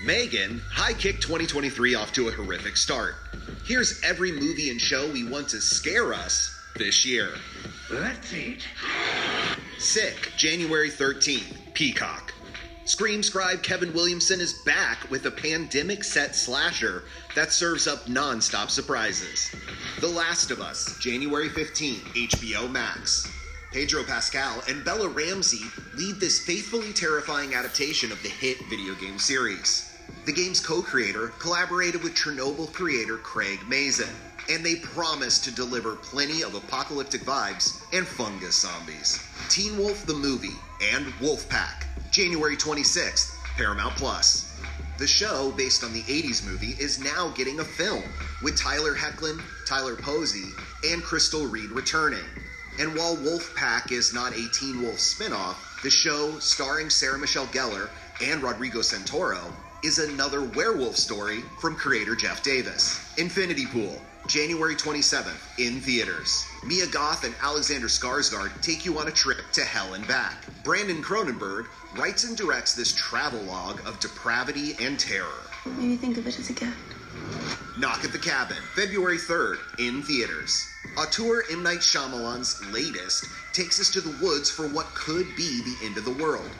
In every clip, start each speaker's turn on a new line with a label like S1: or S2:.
S1: Megan, High Kick 2023 off to a horrific start. Here's every movie and show we want to scare us this year.
S2: Let's eat.
S1: Sick, January 13th, Peacock. Scream scribe Kevin Williamson is back with a pandemic-set slasher that serves up non-stop surprises. The Last of Us, January 15th, HBO Max. Pedro Pascal and Bella Ramsey lead this faithfully terrifying adaptation of the hit video game series. The game's co-creator collaborated with Chernobyl creator Craig Mazin, and they promise to deliver plenty of apocalyptic vibes and fungus zombies. Teen Wolf the Movie and Wolfpack, January 26th, Paramount Plus. The show, based on the 80s movie, is now getting a film, with Tyler Hoechlin, Tyler Posey, and Crystal Reed returning. And while Wolfpack is not a Teen Wolf spinoff, the show, starring Sarah Michelle Gellar and Rodrigo Santoro, is another werewolf story from creator Jeff Davis. Infinity Pool, January 27th, in theaters. Mia Goth and Alexander Skarsgård take you on a trip to hell and back. Brandon Cronenberg writes and directs this travelogue of depravity and terror.
S3: Maybe think of it as a gift.
S1: Knock at the Cabin, February 3rd, in theaters. Auteur M. Night Shyamalan's latest takes us to the woods for what could be the end of the world.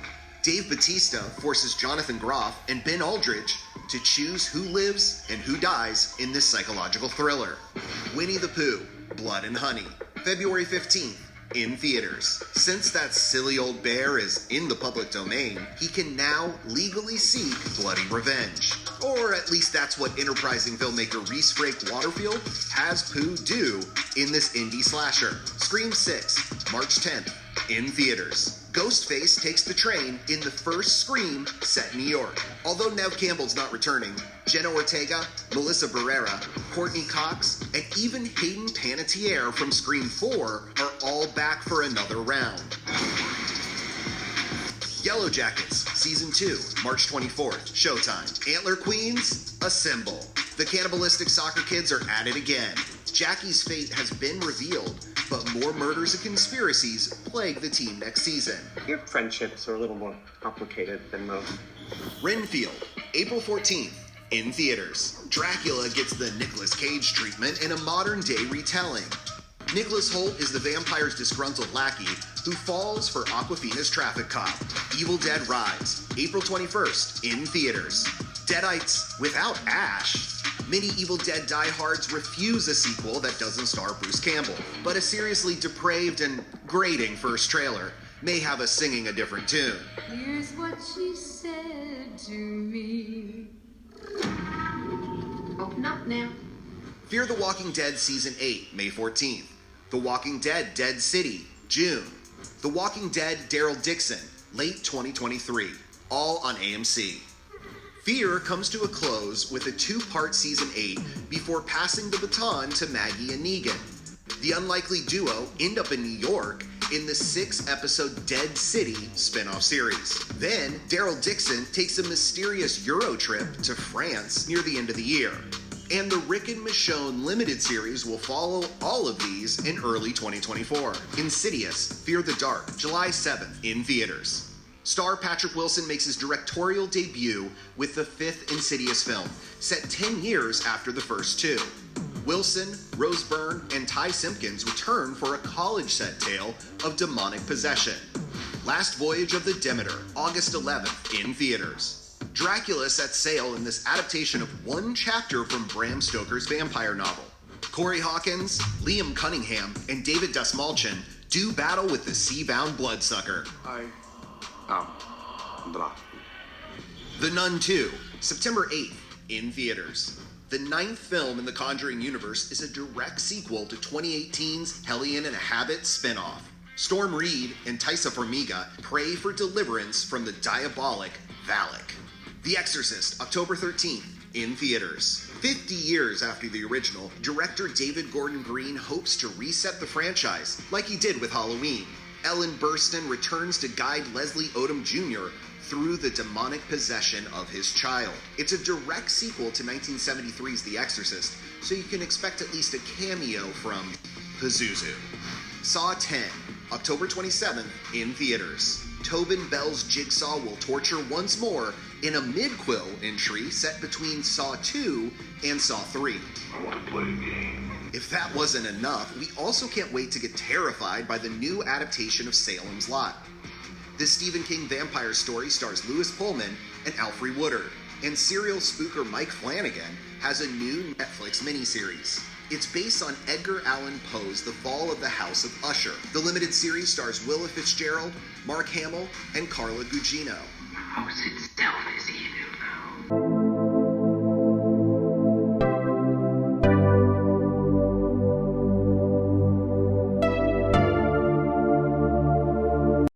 S1: Dave Bautista forces Jonathan Groff and Ben Aldridge to choose who lives and who dies in this psychological thriller. Winnie-the-Pooh, Blood and Honey, February 15th, in theaters. Since that silly old bear is in the public domain, he can now legally seek bloody revenge. Or at least that's what enterprising filmmaker Reese Frake Waterfield has Pooh do in this indie slasher. Scream 6, March 10th, in theaters. Ghostface takes the train in the first Scream set in New York. Although Neve Campbell's not returning, Jenna Ortega, Melissa Barrera, Courtney Cox, and even Hayden Panettiere from Scream 4 are all back for another round. Yellowjackets, Season 2, March 24th, Showtime. Antler Queens, assemble. The cannibalistic soccer kids are at it again. Jackie's fate has been revealed, but more murders and conspiracies plague the team next season.
S4: Your friendships are a little more complicated than most.
S1: Renfield, April 14th, in theaters. Dracula gets the Nicolas Cage treatment in a modern-day retelling. Nicholas Hoult is the vampire's disgruntled lackey who falls for Awkwafina's traffic cop. Evil Dead Rise, April 21st, in theaters. Deadites without Ash. Many Evil Dead diehards refuse a sequel that doesn't star Bruce Campbell, but a seriously depraved and grating first trailer may have us singing a different tune.
S5: Here's what she said to me. Open up now.
S1: Fear the Walking Dead Season 8, May 14th. The Walking Dead Dead City, June. The Walking Dead Daryl Dixon, late 2023, all on AMC. Fear comes to a close with a two-part Season 8 before passing the baton to Maggie and Negan. The unlikely duo end up in New York in the 6-episode Dead City spin-off series. Then, Daryl Dixon takes a mysterious Euro trip to France near the end of the year. And the Rick and Michonne limited series will follow all of these in early 2024. Insidious, Fear the Dark, July 7th, in theaters. Star Patrick Wilson makes his directorial debut with the 5th Insidious film, set 10 years after the first two. Wilson, Rose Byrne, and Ty Simpkins return for a college-set tale of demonic possession. Last Voyage of the Demeter, August 11th, in theaters. Dracula sets sail in this adaptation of one chapter from Bram Stoker's vampire novel. Corey Hawkins, Liam Cunningham, and David Dastmalchian do battle with the sea-bound bloodsucker. The Nun 2, September 8th, in theaters. The 9th film in the Conjuring universe is a direct sequel to 2018's Hellion in a Habit spinoff. Storm Reed and Taissa Farmiga pray for deliverance from the diabolic Valak. The Exorcist, October 13th, in theaters. 50 years after the original, director David Gordon Green hopes to reset the franchise, like he did with Halloween. Ellen Burstyn returns to guide Leslie Odom Jr. through the demonic possession of his child. It's a direct sequel to 1973's The Exorcist, so you can expect at least a cameo from Pazuzu. Saw 10, October 27th, in theaters. Tobin Bell's Jigsaw will torture once more in a mid-quill entry set between Saw 2 and Saw 3.
S2: I want to play a game.
S1: If that wasn't enough, we also can't wait to get terrified by the new adaptation of Salem's Lot. This Stephen King vampire story stars Lewis Pullman and Alfre Woodard, and serial spooker Mike Flanagan has a new Netflix miniseries. It's based on Edgar Allan Poe's The Fall of the House of Usher. The limited series stars Willa Fitzgerald, Mark Hamill, and Carla Gugino.
S6: The house itself is evil now.